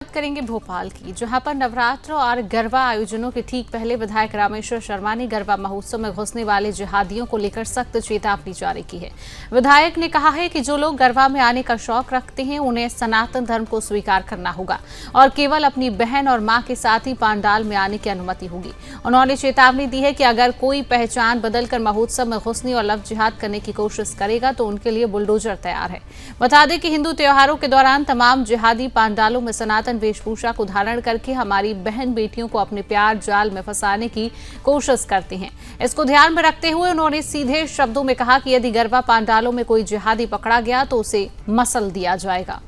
बात करेंगे भोपाल की, जहां पर नवरात्र और गरबा आयोजनों के ठीक पहले विधायक रामेश्वर शर्मा ने गरबा महोत्सव में घुसने वाले जिहादियों को लेकर सख्त चेतावनी जारी की है। विधायक ने कहा है कि जो लोग गरबा में आने का शौक रखते हैं उन्हें सनातन धर्म को स्वीकार करना होगा और केवल अपनी बहन और मां के साथ ही पंडाल में आने की अनुमति होगी। उन्होंने चेतावनी दी है कि अगर कोई पहचान बदलकर महोत्सव में घुसने और लव जिहाद करने की कोशिश करेगा तो उनके लिए बुलडोजर तैयार है। बता दें कि हिंदू त्योहारों के दौरान तमाम जिहादी पंडालों में सनातन वेशभूषा को धारण करके हमारी बहन बेटियों को अपने प्यार जाल में फंसाने की कोशिश करते हैं। इसको ध्यान में रखते हुए उन्होंने सीधे शब्दों में कहा कि यदि गरबा पंडालों में कोई जिहादी पकड़ा गया तो उसे मसल दिया जाएगा।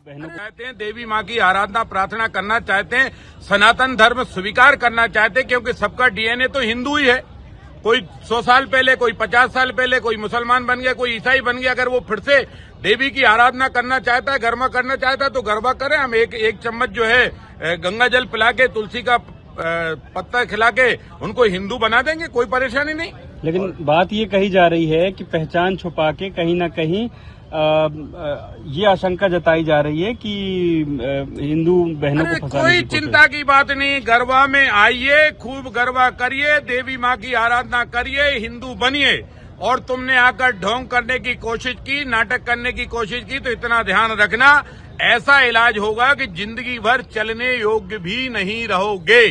चाहते हैं देवी माँ की आराधना प्रार्थना करना चाहते हैं, सनातन धर्म स्वीकार करना चाहते हैं, क्योंकि सबका डीएनए तो हिंदू ही है। कोई 100 साल पहले, कोई 50 साल पहले, कोई मुसलमान बन गया, कोई ईसाई बन गया। अगर वो फिर से देवी की आराधना करना चाहता है, गरबा करना चाहता है तो गरबा करें। हम एक चम्मच जो है गंगा जल पिला के, तुलसी का पत्ता खिला के उनको हिंदू बना देंगे, कोई परेशानी नहीं। लेकिन बात ये कही जा रही है कि पहचान छुपा के कहीं ना कहीं ये आशंका जताई जा रही है कि हिंदू बहनों को फंसाने कोई की कोशिश। चिंता की बात नहीं। गरबा में आइए, खूब गरबा करिए, देवी माँ की आराधना करिए, हिंदू बनिए। और तुमने आकर ढोंग करने की कोशिश की, नाटक करने की कोशिश की, तो इतना ध्यान रखना, ऐसा इलाज होगा कि जिंदगी भर चलने योग्य भी नहीं रहोगे।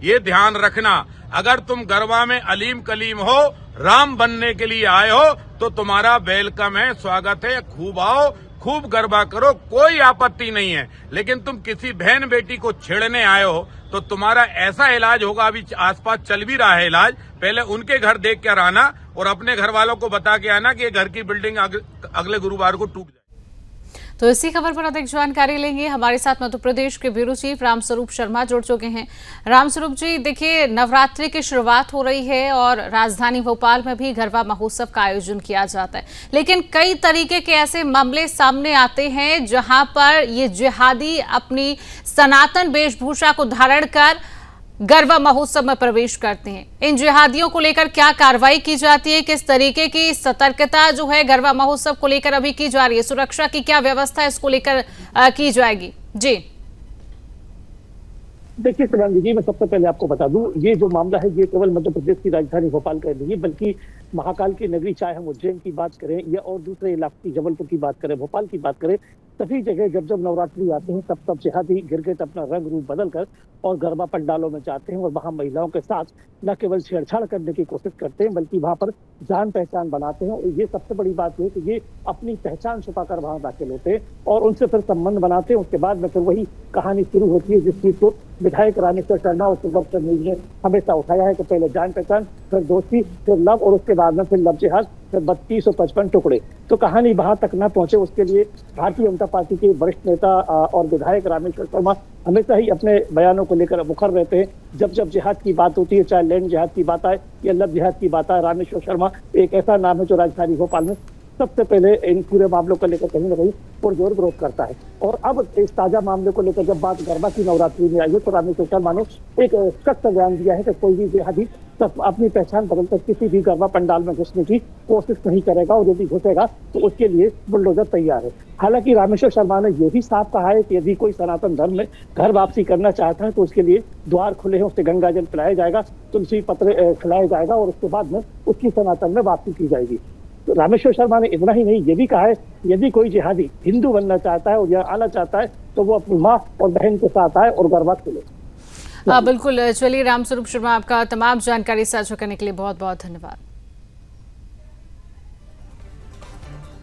ये ध्यान रखना। अगर तुम गरबा में अलीम कलीम हो, राम बनने के लिए आए हो, तो तुम्हारा वेलकम है, स्वागत है। खूब आओ, खूब गरबा करो, कोई आपत्ति नहीं है। लेकिन तुम किसी बहन बेटी को छेड़ने आए हो तो तुम्हारा ऐसा इलाज होगा। अभी आसपास चल भी रहा है इलाज। पहले उनके घर देख कर आना और अपने घर वालों को बता के आना कि ये घर की बिल्डिंग अगले गुरुवार को टूट जाए। तो इसी खबर पर अधिक जानकारी लेंगे। हमारे साथ मध्य प्रदेश के ब्यूरो चीफ रामस्वरूप शर्मा जुड़ चुके हैं। रामस्वरूप जी, देखिए नवरात्रि की शुरुआत हो रही है और राजधानी भोपाल में भी गरबा महोत्सव का आयोजन किया जाता है, लेकिन कई तरीके के ऐसे मामले सामने आते हैं जहां पर ये जिहादी अपनी सनातन वेशभूषा को धारण कर गरबा महोत्सव में प्रवेश करते हैं। इन जिहादियों को लेकर क्या कार्रवाई की जाती है, किस तरीके की सतर्कता जो है गरबा महोत्सव को लेकर अभी की जा रही है, सुरक्षा की क्या व्यवस्था है इसको लेकर की जाएगी? जी देखिए शिवांगी जी, मैं सबसे पहले आपको बता दूं, ये जो मामला है ये केवल मध्य प्रदेश की राजधानी भोपाल का नहीं है, बल्कि महाकाल की नगरी, चाहे हम उज्जैन की बात करें या और दूसरे इलाके जबलपुर की बात करें, भोपाल की बात करें, सभी जगह जब जब नवरात्रि आते हैं तब जिहादी गिरगिट अपना रंग रूप बदलकर और गरबा पंडालों में जाते हैं और वहां महिलाओं के साथ न केवल छेड़छाड़ करने की कोशिश करते हैं बल्कि वहां पर जान पहचान बनाते हैं। और ये सबसे बड़ी बात है कि ये अपनी पहचान छुपाकर वहां दाखिल होते हैं और उनसे फिर संबंध बनाते हैं। उसके बाद में फिर वही कहानी शुरू होती है जिस चीज को विधायक रामेश्वर शर्मा और सुब्रत न्यूज ने हमेशा उठाया है कि पहले जान पहचान, फिर दोस्ती, फिर लव और उसके बाद में फिर लव जिहाद, फिर 3255 टुकड़े। तो कहानी वहां तक न पहुंचे उसके लिए भारतीय जनता पार्टी के वरिष्ठ नेता और विधायक रामेश्वर शर्मा हमेशा ही अपने बयानों को लेकर मुखर रहते हैं। जब जब जिहाद की बात होती है, चाहे लैंड जिहाद की बात आए या लव जिहाद की बात आए, रामेश्वर शर्मा एक ऐसा नाम है जो राजधानी भोपाल में सबसे पहले इन पूरे मामलों को लेकर कहीं ना कहीं पुरजोर विरोध करता है। और अब इस ताजा मामले को लेकर जब बात गरबा की नवरात्रि में आई है तो रामेश्वर शर्मा ने एक सख्त बयान दिया है कि कोई भी जिहादी अपनी पहचान बदलकर किसी भी गरबा पंडाल में घुसने की कोशिश नहीं करेगा और यदि घुसेगा तो उसके लिए बुलडोजर तैयार है। हालांकि रामेश्वर शर्मा ने यह भी साफ कहा है कि यदि कोई सनातन धर्म में घर वापसी करना चाहता है तो उसके लिए द्वार खुले हैं, उसे गंगा जल पिलाया जाएगा, तुलसी पत्र खिलाया जाएगा और उसके बाद में उसकी सनातन में वापसी की जाएगी। तो रामेश्वर शर्मा ने इतना ही नहीं, ये भी कहा है यदि कोई जिहादी हिंदू बनना चाहता है और यहाँ आना चाहता है तो वो अपनी माँ और बहन के साथ आए और गरबा खेले। बिल्कुल। चलिए रामस्वरूप शर्मा, आपका तमाम जानकारी साझा करने के लिए बहुत बहुत धन्यवाद।